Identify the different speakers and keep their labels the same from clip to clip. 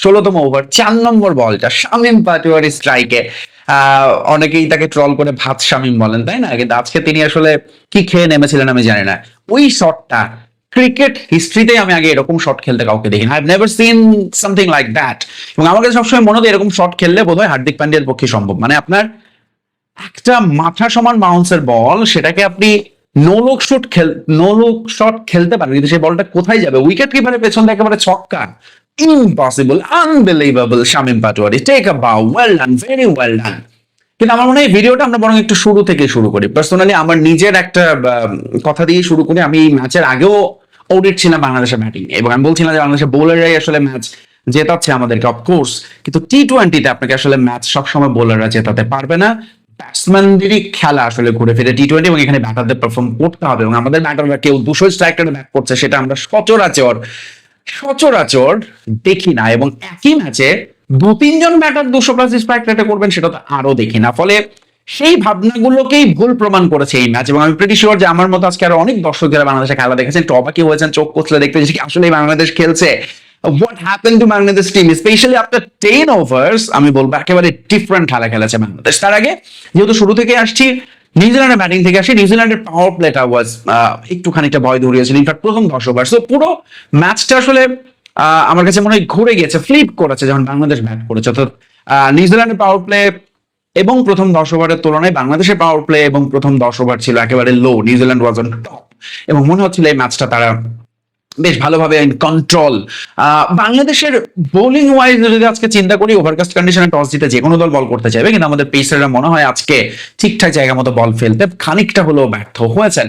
Speaker 1: 16তম over 4 নম্বর বলটা শামীম পাটোয়ারি স্ট্রাইকে। অনেকেই তাকে ট্রল করে ভাত শামীম বলেন, তাই না? কিন্তু আজকে তিনি আসলে কি খেয়ে নেমেছিলেন আমি জানি না। ওই শটটা ক্রিকেট হিস্ট্রিতে আমি আগে এরকম শট খেলতে কাউকে দেখিনি। I have never seen something like that. এবং আমার কাছে সবসময় মনে হয় এরকম শট খেললে বোধহয় হার্দিক পান্ডিয়ার পক্ষে সম্ভব। মানে আপনার একটা মাথা সমান বাউন্সের বল, সেটাকে আপনি নো লুক শট খেলতে পারেন, কিন্তু সেই বলটা কোথায় যাবে? উইকেট কিপারের পেছন থেকে একেবারে ছক্কা। Impossible, unbelievable. Shamim Patwari take a bow, well done, very well done. কিন্তু আমার মনে হয় ভিডিওটা আমরা বরং একটু শুরু থেকে শুরু করি। পার্সোনালি আমার নিজের একটা কথা দিয়ে শুরু করি। আমি ম্যাচের আগেও অডিট ছিলাম বাংলাদেশের ব্যাটিং, এবং আমি বলছিলাম যে বাংলাদেশের বোলাররাই আসলে ম্যাচ জেতাচ্ছে আমাদেরকে, অফকোর্স। কিন্তু টি-20তে আপনাকে আসলে ম্যাচ সবসময় বোলাররা জেতাতে পারবে না। ব্যাটসম্যানদেরই খেলা আসলে ঘুরে ফিরে টি-20, এবং এখানে ব্যাটারদের পারফর্ম করতে হবে। এবং আমাদের ব্যাটাররা কেউ 200 স্ট্রাইক রেটে ব্যাট করছে সেটা আমরা সচরাচর সচরাচর দেখি না। এবং একই ম্যাচে 2-3 জন ব্যাটার 200+ স্ট্রাইক রেটে করবেন সেটা তো আরো দেখি না। ফলে সেই ভাবনাগুলোকেই ভুল প্রমাণ করেছে এই ম্যাচ। এবং আমি প্রিটি শিওর যে আমার মতো আজকে আরো অনেক দর্শক যারা বাংলাদেশে খেলা দেখেছেন টবাকি হয়েছেন চোখ কচলে দেখতে যে আসলে বাংলাদেশ খেলছে। What happen to Bangladesh team specially after 10 ওভার্স, আমি বলবো একেবারে ডিফারেন্ট খেলা খেলেছে বাংলাদেশ। তার আগে যেহেতু শুরু থেকে আসছি, নিউজিল্যান্ডের ব্যাটিং থেকে আসি, নিউজিল্যান্ডের পাওয়ার প্লেটা ওয়াজ একটু খানিকটা ভয় ধরিয়েছিল। ইনফ্যাক্ট প্রথম 10 ওভার, সো পুরো ম্যাচটা আসলে আমার কাছে মনে হয় ঘুরে গিয়েছে, ফ্লিপ করেছে যখন বাংলাদেশ ব্যাট করেছে। অর্থাৎ নিউজিল্যান্ডের পাওয়ার প্লে এবং প্রথম 10 ওভারের তুলনায় বাংলাদেশের পাওয়ার প্লে এবং প্রথম 10 ওভার ছিল একেবারে লো। নিউজিল্যান্ড ওয়াজ অন টপ, এবং মনে হচ্ছিল এই ম্যাচটা তারা বেশ ভালোভাবে কন্ট্রোল। বাংলাদেশের বোলিং ওয়াইজ যদি আজকে চিন্তা করি, ওভারকাস্ট কন্ডিশনে টস জিতে যে কোনো দল বল করতে চাইবে, কিন্তু আমাদের পেসাররা মনে হয় আজকে ঠিকঠাক জায়গা মতো বল ফেলতে খানিকটা হলেও ব্যর্থ হয়েছেন।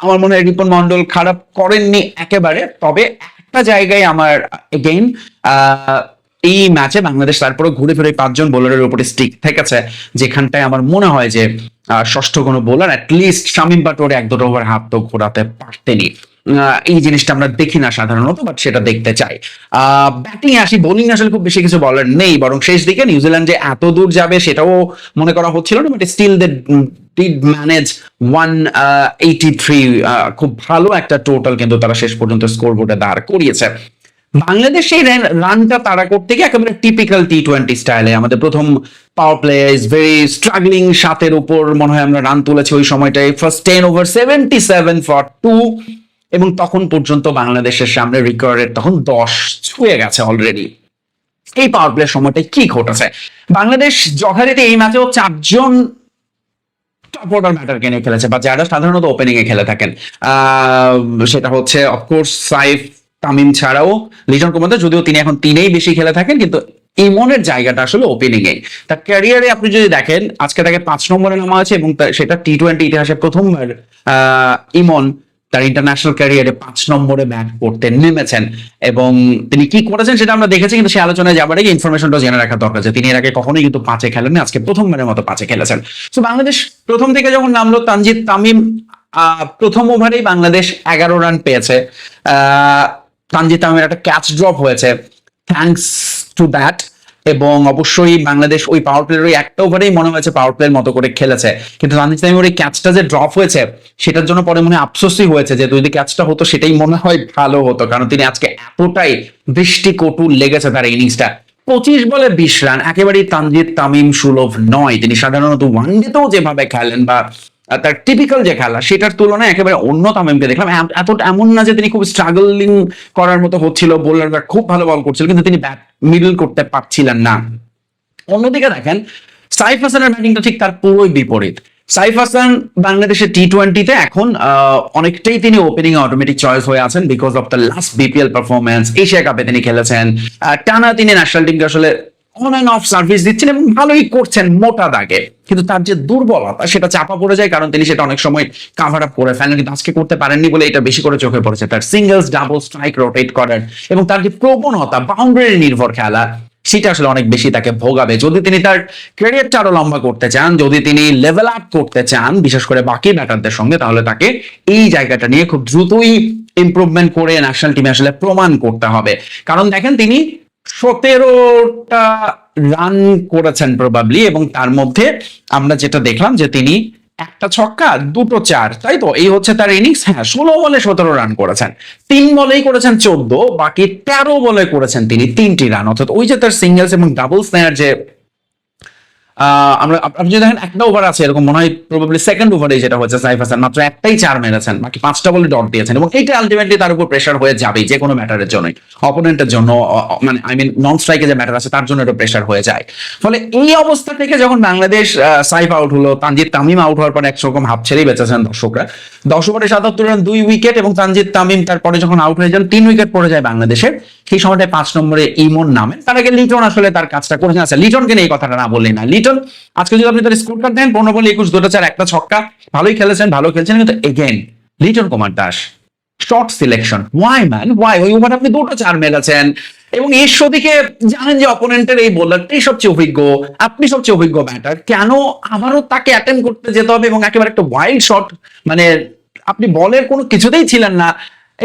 Speaker 1: আমার মনে হয় রিপন মন্ডল খারাপ করেননি একেবারে, তবে একটা জায়গায় আমার এগেইন এই ম্যাচে বাংলাদেশ তারপরে ঘুরে ফিরে 5 জন বোলারের উপরে স্টিক থেকেছে, যেখানটায় আমার মনে হয় যে ষষ্ঠ কোনো bowler at least Shamim Patwari 1-2 over হাত তো ঘোরাতে পারতেনই। এই জিনিসটা আমরা দেখি না সাধারণত, বাট সেটা দেখতে চাই। ব্যাটিং আসি, বোলিং আসলে খুব বেশি কিছু বলার নেই, বরং শেষ দিকে নিউজিল্যান্ড যে এত দূর যাবে সেটাও মনে করা হচ্ছিল না, but still they did manage 183। খুব ভালো একটা টোটাল কিন্তু তারা শেষ পর্যন্ত স্কোরবোর্ডে দাঁড় করিয়েছে। বাংলাদেশ এই রানটা তাড়া করতে গিয়ে একেবারে টিপিক্যাল টি-20 স্টাইলে আমাদের প্রথম power play is very struggling. 7-এর উপর মনে হয় আমরা রান তুলেছি ওই সময়টায়। ফার্স্ট 10 ওভার 77 ফর 2, এবং তখন পর্যন্ত বাংলাদেশের সামনে রিকর্ডের তখন 10 ছুঁয়ে গেছে অলরেডি। এই পাওয়ার প্লে সময়টায় কি ঘটেছে? বাংলাদেশ যথারীতি এই ম্যাচেও 4 জন টপ অর্ডার ব্যাটারকে নিয়ে খেলেছে, বা যারা সাধারণত ওপেনিং এ খেলে থাকেন। সেটা হচ্ছে অফকোর্স সাইফ, তামিম ছাড়াও লিটন কুমার, যদিও তিনি এখন 3-এই বেশি খেলে থাকেন, কিন্তু ইমনের জায়গাটা আসলে ওপেনিং এ। তার ক্যারিয়ারে আপনি যদি দেখেন আজকে তাকে 5 নম্বরে নামা আছে, এবং সেটা টি-20 ইতিহাসে প্রথমবার ইমন তার ইন্টারন্যাশনাল ক্যারিয়ারে 5 নম্বরে ব্যাট করতে নেমেছেন। এবং তিনি কি করেছেন সেটা আমরা দেখেছি, কিন্তু সে আলোচনায় যাবার আগে ইনফরমেশনটা জেনে রাখা দরকার যে তিনি এর আগে কখনোই কিন্তু 5-এ খেলেননি, আজকে প্রথমবারের মতো 5-এ খেলেছেন। তো বাংলাদেশ প্রথম থেকে যখন নামলো তানজিদ তামিম, প্রথম ওভারেই বাংলাদেশ 11 রান পেয়েছে। তানজিদ তামিমের একটা ক্যাচ ড্রপ হয়েছে, থ্যাঙ্কস টু দ্যাট। এবং অবশ্যই বাংলাদেশ ওই পাওয়ার প্লের ওই একটা ওভারেই মনে হয়েছে পাওয়ার প্লের মতো করে খেলেছে, কিন্তু তানজিদ তামিমের ওই ক্যাচটা যে ড্রপ হয়েছে সেটার জন্য পরে মনে হয় আফসোসই হয়েছে যে যদি ক্যাচটা হতো সেটাই মনে হয় ভালো হতো, কারণ তিনি আজকে এতটাই দৃষ্টিকটু লেগেছে তার ইনিংসটা। 25 বলে 20 রান একেবারেই তানজিদ তামিম সুলভ নয়। তিনি সাধারণত ওয়ানডেতেও যেভাবে খেলেন বা তার টিপিক্যাল যে খেলা সেটার তুলনায় একেবারে অন্য তামিমকে দেখলাম। এমন না যে তিনি খুব স্ট্রাগলিং করার মতো হচ্ছিল, বোলাররা খুব ভালো বল করছিল, কিন্তু তিনি ব্যাট মিডল করতে পারছিলেন না। অন্যদিকে দেখেন সাইফ হাসানের ব্যাটিংটা ঠিক তার পুরোই বিপরীত। সাইফ হাসান বাংলাদেশের টি-20তে এখন অনেকটাই তিনি ওপেনিং অটোমেটিক চয়েস হয়ে আছেন because of the last BPL performance. Asia কাপে তিনি খেলেছেন, টানা তিনি ন্যাশনাল টিমকে আসলে অন অ্যান্ড অফ সার্ভিস দিচ্ছেন এবং ভালোই করছেন মোটা দাগে, কিন্তু তার যে দুর্বলতা সেটা চাপা পড়ে যায়, কারণ তিনি সেটা অনেক সময় কাভার আপ করে ফেলেন, কিন্তু আজকে করতে পারেননি বলে এটা বেশি করে চোখে পড়েছে। তার সিঙ্গলস ডাবল স্ট্রাইক রোটেট করার এবং তার যে প্রবণতা বাউন্ডারি নির্ভর খেলা সেটা আসলে অনেক বেশি তাকে ভোগাবে। যদি তিনি তার ক্যারিয়ারটা আরো লম্বা করতে চান, যদি তিনি লেভেল আপ করতে চান বিশেষ করে বাকি ব্যাটারদের সঙ্গে, তাহলে তাকে এই জায়গাটা নিয়ে খুব দ্রুতই ইমপ্রুভমেন্ট করে ন্যাশনাল টিমে আসলে প্রমাণ করতে হবে। কারণ দেখেন তিনি 17টা রান করেছেন প্রবাবলি, এবং তার মধ্যে আমরা যেটা দেখলাম যে তিনি একটা ছক্কা, দুটো চার, তাই তো? এই হচ্ছে তার ইনিংস। হ্যাঁ, 16 বলে 17 রান করেছেন, 3 বলেই করেছেন 14, বাকি 13 বলে করেছেন তিনি 3টি রান। অর্থাৎ ওই যে তার সিঙ্গেলস এবং ডাবলস নেয়ার যে আমরা, আপনি যদি দেখেন একটা ওভার আছে এরকম মনে হয় প্রবাবলি সেকেন্ড ওভারে যেটা হচ্ছে সাইফ হাসান মাত্র একটাই চার মেরেছেন, বাকি 5টা বলে ডট দিয়েছেন, এবং এটা আলটিমেটলি তার উপর প্রেশার হয়ে যাবেই যে কোনো ম্যাটারের জন্যই, অপোনেন্টের জন্য, মানে আই মিন নন স্ট্রাইকে যে ম্যাটার আছে তার জন্য এটা প্রেশার হয়ে যায়। ফলে এই অবস্থা থেকে যখন বাংলাদেশ সাইফ আউট হলো, তানজিদ তামিম আউট হওয়ার পর একরকম হাফ ছেড়েই বেঁচেছেন দর্শকরা। 10 ওভারে 77 রান 2 উইকেট, এবং তানজিদ তামিম তারপরে যখন আউট হয়ে যান 3 উইকেট পড়ে যায় বাংলাদেশের। সেই সময়টায় 5 নম্বরে ইমন নামেন, তার আগে লিটন আসলে তার কাজটা করেছেন। আচ্ছা, লিটনকে নিয়ে এই কথাটা না বললেই না। লিটন আজকে যদি আপনি তার স্কোর কার্ড দেন, 15 বলে 21, 2টা চার, একটা ছক্কা, ভালোই খেলেছেন, ভালো খেলছেন, কিন্তু again Liton Kumar Das short selection, why man why? ওই ওভার আপনি 2টা চার মেরেছেন, এবং এর দিকে জানেন যে অপোনেন্টের এই বোলারটাই সবচেয়ে অভিজ্ঞ, আপনি সবচেয়ে অভিজ্ঞ ব্যাটার, কেন আবারও তাকে অ্যাটেম্প করতে যেতে হবে? এবং একেবারে একটা ওয়াইল্ড শট, মানে আপনি বলের কোনো কিছুতেই ছিলেন না,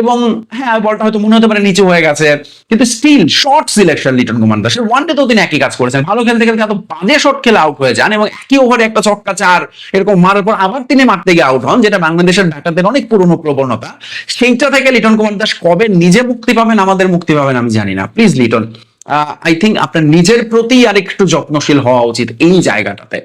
Speaker 1: এবং হ্যাঁ বলটা হয়তো মনে হতে পারে নিচে হয়ে গেছে, কিন্তু still short selection Liton Kumar দাসের। ওয়ানডে তো তিনি একই কাজ করেছেন, ভালো খেলতে খেলতে এত বাজে শট খেলে আউট হয়ে যান, এবং একই ওভারে একটা ছক্কা চার এরকম মারার পর আবার তিনি মারতে গিয়ে আউট হন, যেটা বাংলাদেশের ব্যাটারদের অনেক পুরনো প্রবণতা। সেইটা থেকে লিটন কুমার দাস কবে নিজে মুক্তি পাবেন, আমাদের মুক্তি পাবেন আমি জানি না। প্লিজ লিটন, আই থিঙ্ক আপনার নিজের প্রতি আরেকটু যত্নশীল হওয়া উচিত এই জায়গাটাতে।